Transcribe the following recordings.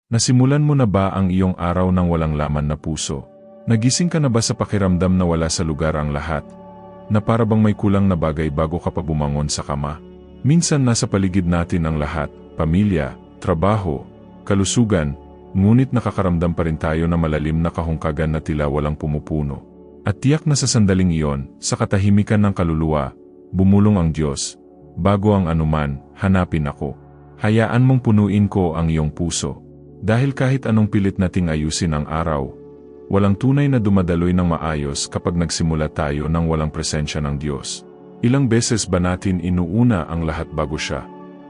Nasimulan mo na ba ang iyong araw ng walang laman na puso? Nagising ka na ba sa pakiramdam na wala sa lugar ang lahat? Na para bang may kulang na bagay bago ka pa bumangon sa kama? Minsan nasa paligid natin ang lahat, pamilya, trabaho, kalusugan, ngunit nakakaramdam pa rin tayo na malalim na kahungkagan na tila walang pumupuno. At tiyak na sa sandaling iyon, sa katahimikan ng kaluluwa, bumulong ang Diyos. Bago ang anuman, hanapin ako. Hayaan mong punuin ko ang iyong puso. Dahil kahit anong pilit nating ayusin ang araw, walang tunay na dumadaloy ng maayos kapag nagsimula tayo ng walang presensya ng Diyos. Ilang beses ba natin inuuna ang lahat bago siya?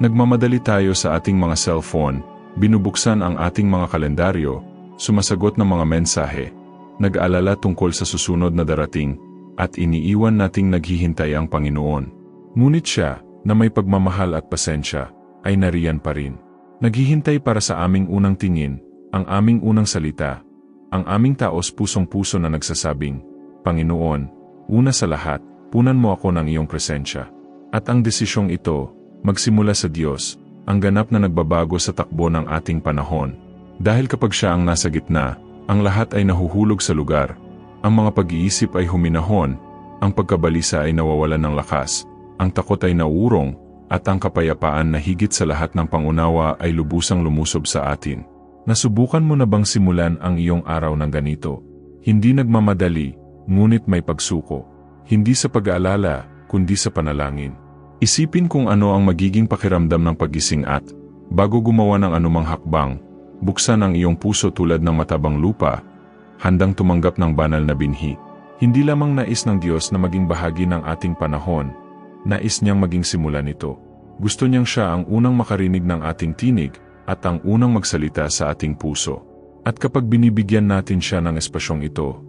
Nagmamadali tayo sa ating mga cellphone, binubuksan ang ating mga kalendaryo, sumasagot ng mga mensahe, nag-aalala tungkol sa susunod na darating, at iniiwan nating naghihintay ang Panginoon. Ngunit siya, na may pagmamahal at pasensya, ay nariyan pa rin. Naghihintay para sa aming unang tingin, ang aming unang salita, ang aming taos pusong-puso na nagsasabing, Panginoon, una sa lahat, punan mo ako ng iyong presensya. At ang desisyong ito, magsimula sa Diyos, ang ganap na nagbabago sa takbo ng ating panahon. Dahil kapag siya ang nasa gitna, ang lahat ay nahuhulog sa lugar, ang mga pag-iisip ay huminahon, ang pagkabalisa ay nawawalan ng lakas, ang takot ay nauurong, at ang kapayapaan na higit sa lahat ng pangunawa ay lubusang lumusob sa atin. Nasubukan mo na bang simulan ang iyong araw ng ganito? Hindi nagmamadali, ngunit may pagsuko. Hindi sa pag-aalala, kundi sa panalangin. Isipin kung ano ang magiging pakiramdam ng pagising at, bago gumawa ng anumang hakbang, buksan ang iyong puso tulad ng matabang lupa, handang tumanggap ng banal na binhi. Hindi lamang nais ng Diyos na maging bahagi ng ating panahon, nais niyang maging simula nito. Gusto niyang siya ang unang makarinig ng ating tinig at ang unang magsalita sa ating puso. At kapag binibigyan natin siya ng espasyong ito,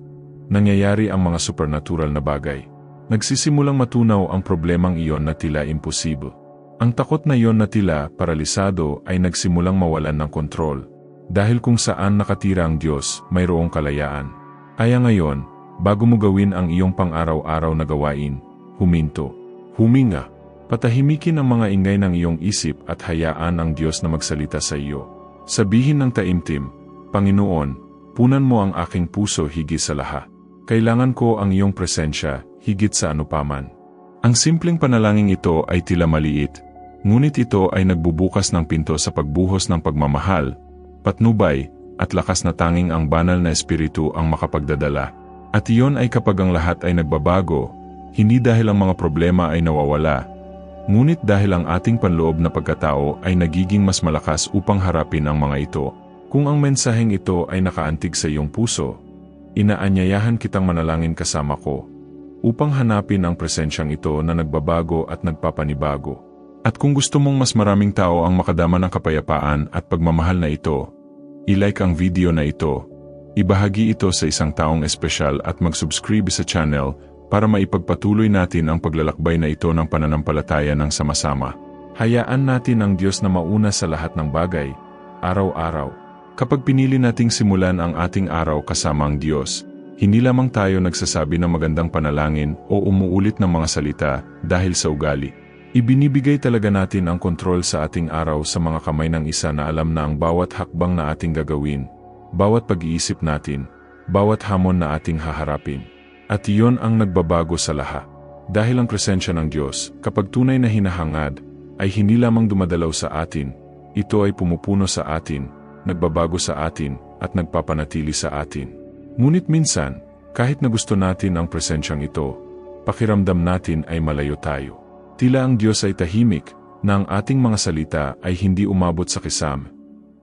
nangyayari ang mga supernatural na bagay. Nagsisimulang matunaw ang problemang iyon na tila imposible. Ang takot na iyon na tila paralisado ay nagsimulang mawalan ng kontrol. Dahil kung saan nakatira ang Diyos, mayroong kalayaan. Kaya ngayon, bago mo gawin ang iyong pang-araw-araw na gawain, huminto. Huminga, patahimikin ang mga ingay ng iyong isip at hayaan ang Diyos na magsalita sa iyo. Sabihin ng taimtim, Panginoon, punan mo ang aking puso higit sa lahat. Kailangan ko ang iyong presensya, higit sa anupaman. Ang simpleng panalangin ito ay tila maliit, ngunit ito ay nagbubukas ng pinto sa pagbuhos ng pagmamahal, patnubay, at lakas na tanging ang banal na espiritu ang makapagdadala. At iyon ay kapag ang lahat ay nagbabago, hindi dahil ang mga problema ay nawawala, ngunit dahil ang ating panloob na pagkatao ay nagiging mas malakas upang harapin ang mga ito. Kung ang mensaheng ito ay nakaantig sa iyong puso, inaanyayahan kitang manalangin kasama ko, upang hanapin ang presensyang ito na nagbabago at nagpapanibago. At kung gusto mong mas maraming tao ang makadama ng kapayapaan at pagmamahal na ito, i-like ang video na ito, ibahagi ito sa isang taong espesyal at mag-subscribe sa channel para maipagpatuloy natin ang paglalakbay na ito ng pananampalataya ng sama-sama. Hayaan natin ang Diyos na mauna sa lahat ng bagay, araw-araw. Kapag pinili nating simulan ang ating araw kasama ang Diyos, hindi lamang tayo nagsasabi ng magandang panalangin o umuulit ng mga salita dahil sa ugali. Ibinibigay talaga natin ang kontrol sa ating araw sa mga kamay ng isa na alam na ang bawat hakbang na ating gagawin, bawat pag-iisip natin, bawat hamon na ating haharapin. At iyon ang nagbabago sa lahat. Dahil ang presensya ng Diyos, kapag tunay na hinahangad, ay hindi lamang dumadalaw sa atin, ito ay pumupuno sa atin, nagbabago sa atin, at nagpapanatili sa atin. Ngunit minsan, kahit na gusto natin ang presensyang ito, pakiramdam natin ay malayo tayo. Tila ang Diyos ay tahimik, na ang ating mga salita ay hindi umabot sa kisam,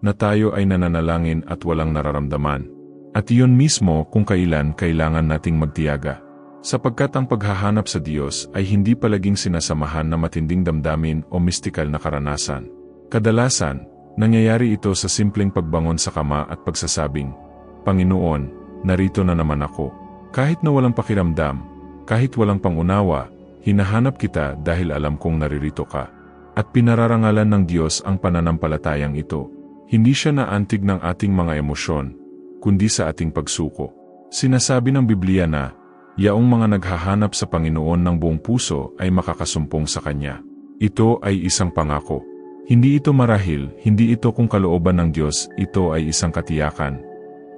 na tayo ay nananalangin at walang nararamdaman. At iyon mismo kung kailan kailangan nating magtiyaga. Sapagkat ang paghahanap sa Diyos ay hindi palaging sinasamahan na matinding damdamin o mistikal na karanasan. Kadalasan, nangyayari ito sa simpleng pagbangon sa kama at pagsasabing, Panginoon, narito na naman ako. Kahit na walang pakiramdam, kahit walang pangunawa, hinahanap kita dahil alam kong naririto ka. At pinararangalan ng Diyos ang pananampalatayang ito. Hindi siya naantig ng ating mga emosyon, kundi sa ating pagsuko. Sinasabi ng Biblia na, yaong mga naghahanap sa Panginoon ng buong puso ay makakasumpong sa Kanya. Ito ay isang pangako. Hindi ito marahil, hindi ito kung kalooban ng Diyos, ito ay isang katiyakan.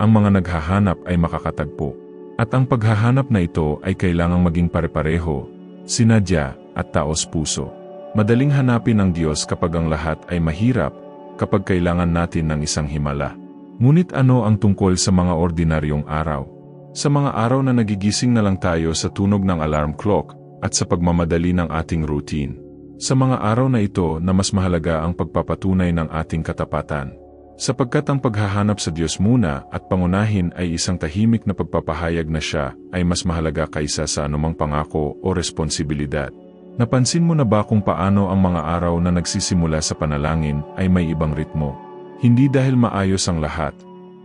Ang mga naghahanap ay makakatagpo. At ang paghahanap na ito ay kailangang maging pare-pareho, sinadya, at taos puso. Madaling hanapin ang Diyos kapag ang lahat ay mahirap, kapag kailangan natin ng isang himala. Ngunit ano ang tungkol sa mga ordinaryong araw? Sa mga araw na nagigising na lang tayo sa tunog ng alarm clock at sa pagmamadali ng ating routine. Sa mga araw na ito na mas mahalaga ang pagpapatunay ng ating katapatan. Sapagkat ang paghahanap sa Diyos muna at pangunahin ay isang tahimik na pagpapahayag na siya ay mas mahalaga kaysa sa anumang pangako o responsibilidad. Napansin mo na ba kung paano ang mga araw na nagsisimula sa panalangin ay may ibang ritmo? Hindi dahil maayos ang lahat,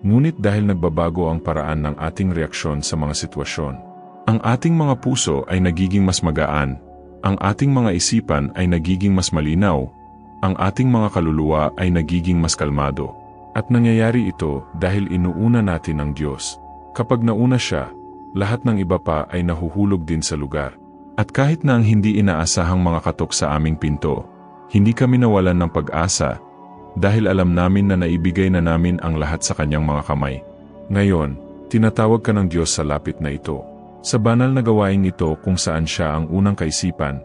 ngunit dahil nagbabago ang paraan ng ating reaksyon sa mga sitwasyon. Ang ating mga puso ay nagiging mas magaan, ang ating mga isipan ay nagiging mas malinaw, ang ating mga kaluluwa ay nagiging mas kalmado. At nangyayari ito dahil inuuna natin ang Diyos. Kapag nauna siya, lahat ng iba pa ay nahuhulog din sa lugar. At kahit na ang hindi inaasahang mga katok sa aming pinto, hindi kami nawalan ng pag-asa dahil alam namin na naibigay na namin ang lahat sa kanyang mga kamay. Ngayon, tinatawag ka ng Diyos sa lapit na ito. Sa banal na gawain ito kung saan siya ang unang kaisipan,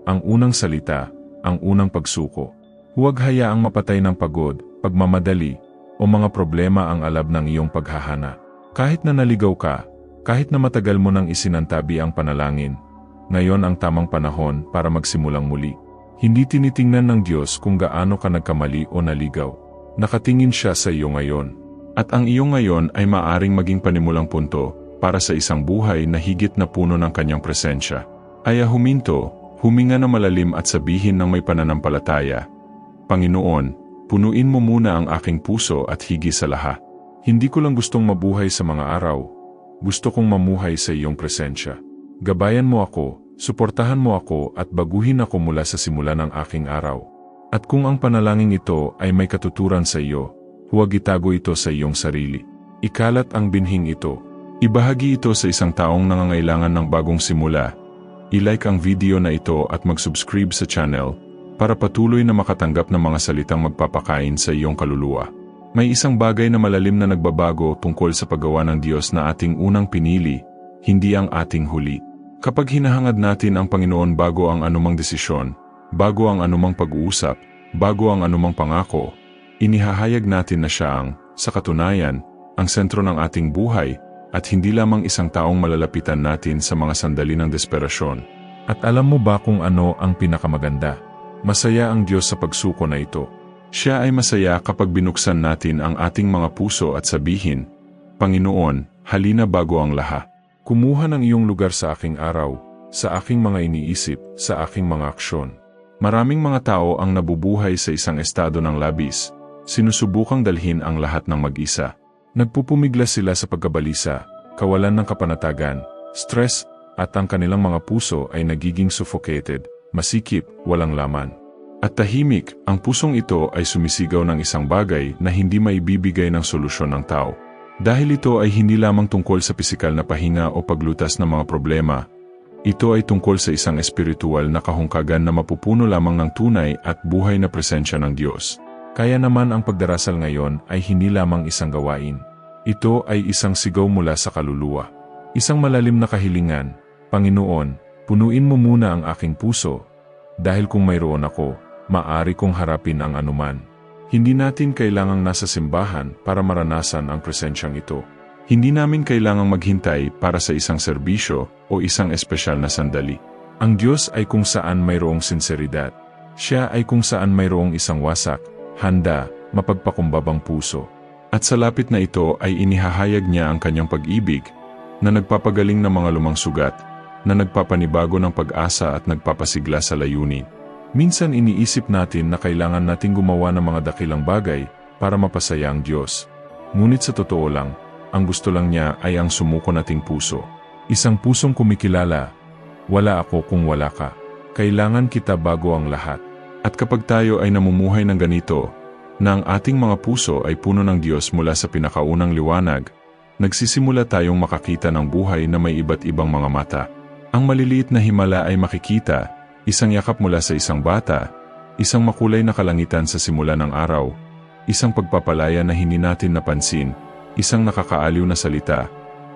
ang unang salita, ang unang pagsuko. Huwag hayaang mapatay ng pagod, pagmamadali, o mga problema ang alab ng iyong paghahana. Kahit na naligaw ka, kahit na matagal mo nang isinantabi ang panalangin, ngayon ang tamang panahon para magsimulang muli. Hindi tinitingnan ng Diyos kung gaano ka nagkamali o naligaw. Nakatingin siya sa iyo ngayon. At ang iyong ngayon ay maaring maging panimulang punto para sa isang buhay na higit na puno ng kanyang presensya. Kaya huminto, huminga na malalim at sabihin ng may pananampalataya, Panginoon, punuin mo muna ang aking puso at higi sa lahat. Hindi ko lang gustong mabuhay sa mga araw. Gusto kong mamuhay sa iyong presensya. Gabayan mo ako, suportahan mo ako at baguhin ako mula sa simula ng aking araw. At kung ang panalangin ito ay may katuturan sa iyo, huwag itago ito sa iyong sarili. Ikalat ang binhing ito. Ibahagi ito sa isang taong nangangailangan ng bagong simula. I-like ang video na ito at mag-subscribe sa channel para patuloy na makatanggap ng mga salitang magpapakain sa iyong kaluluwa. May isang bagay na malalim na nagbabago tungkol sa paggawa ng Diyos na ating unang pinili, hindi ang ating huli. Kapag hinahangad natin ang Panginoon bago ang anumang desisyon, bago ang anumang pag-uusap, bago ang anumang pangako, inihahayag natin na siya ang, sa katunayan, ang sentro ng ating buhay at hindi lamang isang taong malalapitan natin sa mga sandali ng desperasyon. At alam mo ba kung ano ang pinakamaganda? Masaya ang Diyos sa pagsuko na ito. Siya ay masaya kapag binuksan natin ang ating mga puso at sabihin, Panginoon, halina bago ang lahat. Kumuha ng iyong lugar sa aking araw, sa aking mga iniisip, sa aking mga aksyon. Maraming mga tao ang nabubuhay sa isang estado ng labis, sinusubukang dalhin ang lahat ng mag-isa. Nagpupumiglas sila sa pagkabalisa, kawalan ng kapanatagan, stress, at ang kanilang mga puso ay nagiging suffocated, masikip, walang laman. At tahimik, ang pusong ito ay sumisigaw ng isang bagay na hindi maibibigay ng solusyon ng tao. Dahil ito ay hindi lamang tungkol sa pisikal na pahinga o paglutas ng mga problema, ito ay tungkol sa isang espiritual na kahungkagan na mapupuno lamang ng tunay at buhay na presensya ng Diyos. Kaya naman ang pagdarasal ngayon ay hindi lamang isang gawain. Ito ay isang sigaw mula sa kaluluwa. Isang malalim na kahilingan, Panginoon, punuin mo muna ang aking puso, dahil kung mayroon ako, maaari kong harapin ang anuman. Hindi natin kailangang nasa simbahan para maranasan ang presensyang ito. Hindi namin kailangang maghintay para sa isang serbisyo o isang espesyal na sandali. Ang Diyos ay kung saan mayroong sinseridad. Siya ay kung saan mayroong isang wasak, handa, mapagpakumbabang puso. At sa lapit na ito ay inihahayag niya ang kanyang pag-ibig na nagpapagaling ng mga lumang sugat, na nagpapanibago ng pag-asa at nagpapasigla sa layunin. Minsan iniisip natin na kailangan nating gumawa ng mga dakilang bagay para mapasaya ang Diyos. Ngunit sa totoo lang, ang gusto lang niya ay ang sumuko nating puso. Isang pusong kumikilala, wala ako kung wala ka. Kailangan kita bago ang lahat. At kapag tayo ay namumuhay ng ganito, na ang ating mga puso ay puno ng Diyos mula sa pinakaunang liwanag, nagsisimula tayong makakita ng buhay na may iba't ibang mga mata. Ang maliliit na himala ay makikita, isang yakap mula sa isang bata, isang makulay na kalangitan sa simula ng araw, isang pagpapalaya na hindi natin napansin, isang nakakaaliw na salita,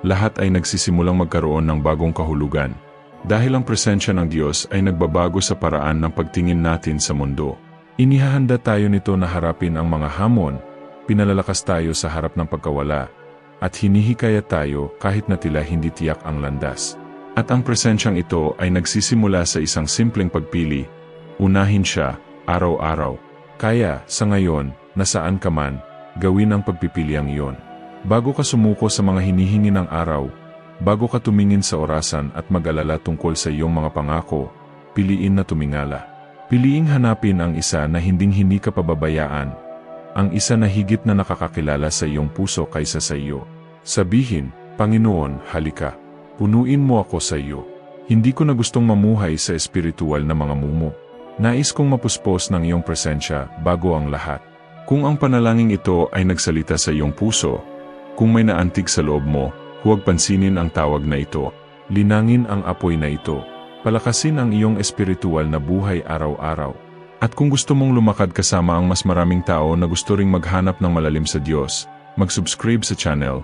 lahat ay nagsisimulang magkaroon ng bagong kahulugan. Dahil ang presensya ng Diyos ay nagbabago sa paraan ng pagtingin natin sa mundo. Inihahanda tayo nito na harapin ang mga hamon, pinalalakas tayo sa harap ng pagkawala, at hinihikayat tayo kahit na tila hindi tiyak ang landas. At ang presensyang ito ay nagsisimula sa isang simpleng pagpili. Unahin siya, araw-araw. Kaya, sa ngayon, nasaan ka man, gawin ang pagpipiliang iyon. Bago ka sumuko sa mga hinihingi ng araw, bago ka tumingin sa orasan at mag-alala tungkol sa iyong mga pangako, piliin na tumingala. Piliing hanapin ang isa na hinding-hindi ka pababayaan, ang isa na higit na nakakakilala sa iyong puso kaysa sa iyo. Sabihin, Panginoon, halika, punuin mo ako sa iyo. Hindi ko na gustong mamuhay sa espiritual na mga mumo. Nais kong mapuspos ng iyong presensya bago ang lahat. Kung ang panalangin ito ay nagsalita sa iyong puso, kung may naantig sa loob mo, huwag pansinin ang tawag na ito. Linangin ang apoy na ito. Palakasin ang iyong espiritual na buhay araw-araw. At kung gusto mong lumakad kasama ang mas maraming tao na gusto ring maghanap ng malalim sa Diyos, mag-subscribe sa channel,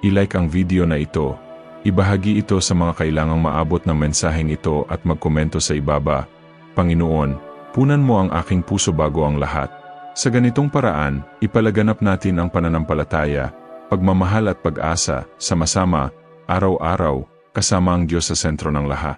i-like ang video na ito, ibahagi ito sa mga kailangang maabot ng mensaheng ito at magkomento sa ibaba. Panginoon, punan mo ang aking puso bago ang lahat. Sa ganitong paraan, ipalaganap natin ang pananampalataya, pagmamahal at pag-asa, sama-sama, araw-araw, kasama ang Diyos sa sentro ng lahat.